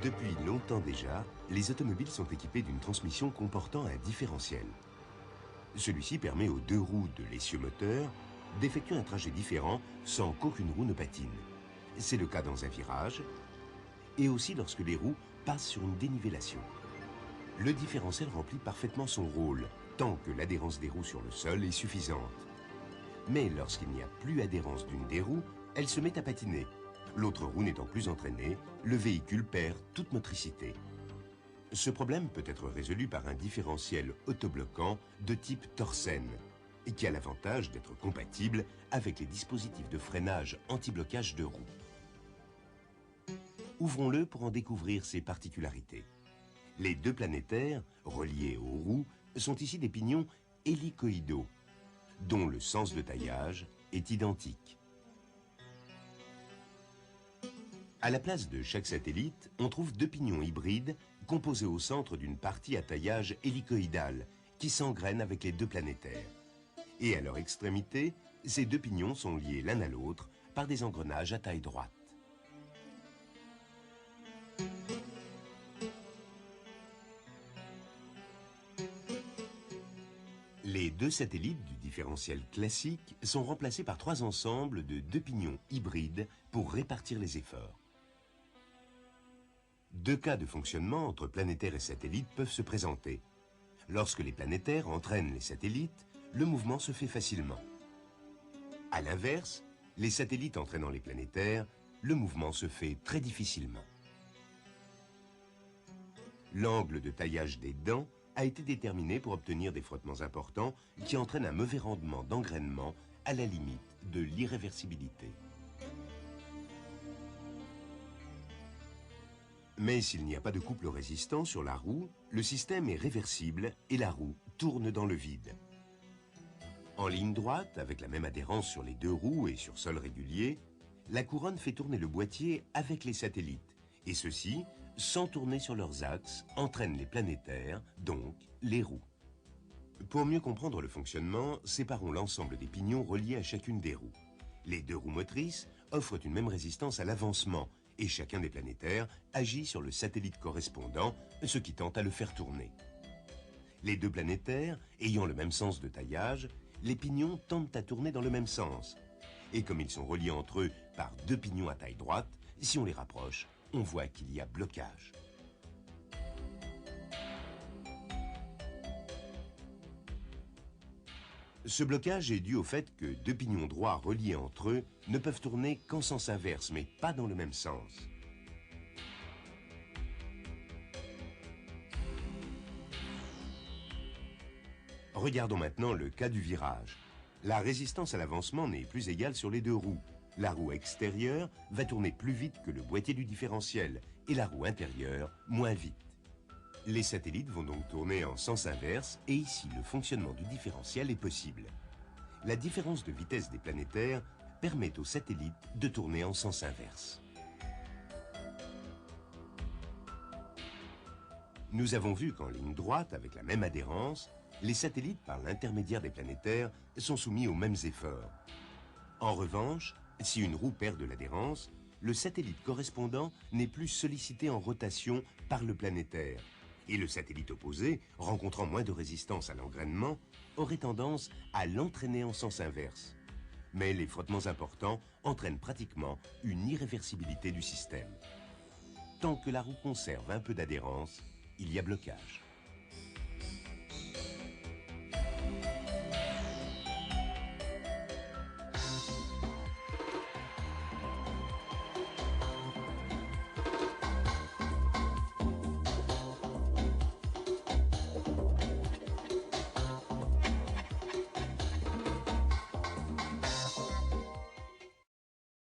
Depuis longtemps déjà, les automobiles sont équipés d'une transmission comportant un différentiel. Celui-ci permet aux deux roues de l'essieu moteur d'effectuer un trajet différent sans qu'aucune roue ne patine. C'est le cas dans un virage et aussi lorsque les roues passent sur une dénivellation. Le différentiel remplit parfaitement son rôle tant que l'adhérence des roues sur le sol est suffisante. Mais lorsqu'il n'y a plus adhérence d'une des roues, elle se met à patiner. L'autre roue n'étant plus entraînée, le véhicule perd toute motricité. Ce problème peut être résolu par un différentiel autobloquant de type Torsen, et qui a l'avantage d'être compatible avec les dispositifs de freinage anti-blocage de roues. Ouvrons-le pour en découvrir ses particularités. Les deux planétaires, reliés aux roues, sont ici des pignons hélicoïdaux, dont le sens de taillage est identique. À la place de chaque satellite, on trouve deux pignons hybrides composés au centre d'une partie à taillage hélicoïdal qui s'engraine avec les deux planétaires. Et à leur extrémité, ces deux pignons sont liés l'un à l'autre par des engrenages à taille droite. Les deux satellites du différentiel classique sont remplacés par trois ensembles de deux pignons hybrides pour répartir les efforts. Deux cas de fonctionnement entre planétaires et satellites peuvent se présenter. Lorsque les planétaires entraînent les satellites, le mouvement se fait facilement. À l'inverse, les satellites entraînant les planétaires, le mouvement se fait très difficilement. L'angle de taillage des dents a été déterminé pour obtenir des frottements importants qui entraînent un mauvais rendement d'engrainement à la limite de l'irréversibilité. Mais s'il n'y a pas de couple résistant sur la roue, le système est réversible et la roue tourne dans le vide. En ligne droite, avec la même adhérence sur les deux roues et sur sol régulier, la couronne fait tourner le boîtier avec les satellites, et ceux-ci, sans tourner sur leurs axes, entraînent les planétaires, donc les roues. Pour mieux comprendre le fonctionnement, séparons l'ensemble des pignons reliés à chacune des roues. Les deux roues motrices offrent une même résistance à l'avancement, et chacun des planétaires agit sur le satellite correspondant, ce qui tend à le faire tourner. Les deux planétaires, ayant le même sens de taillage, les pignons tendent à tourner dans le même sens. Et comme ils sont reliés entre eux par deux pignons à taille droite, si on les rapproche, on voit qu'il y a blocage. Ce blocage est dû au fait que deux pignons droits reliés entre eux ne peuvent tourner qu'en sens inverse, mais pas dans le même sens. Regardons maintenant le cas du virage. La résistance à l'avancement n'est plus égale sur les deux roues. La roue extérieure va tourner plus vite que le boîtier du différentiel et la roue intérieure moins vite. Les satellites vont donc tourner en sens inverse et ici le fonctionnement du différentiel est possible. La différence de vitesse des planétaires permet aux satellites de tourner en sens inverse. Nous avons vu qu'en ligne droite, avec la même adhérence, les satellites, par l'intermédiaire des planétaires, sont soumis aux mêmes efforts. En revanche, si une roue perd de l'adhérence, le satellite correspondant n'est plus sollicité en rotation par le planétaire. Et le satellite opposé, rencontrant moins de résistance à l'engrainement, aurait tendance à l'entraîner en sens inverse. Mais les frottements importants entraînent pratiquement une irréversibilité du système. Tant que la roue conserve un peu d'adhérence, il y a blocage.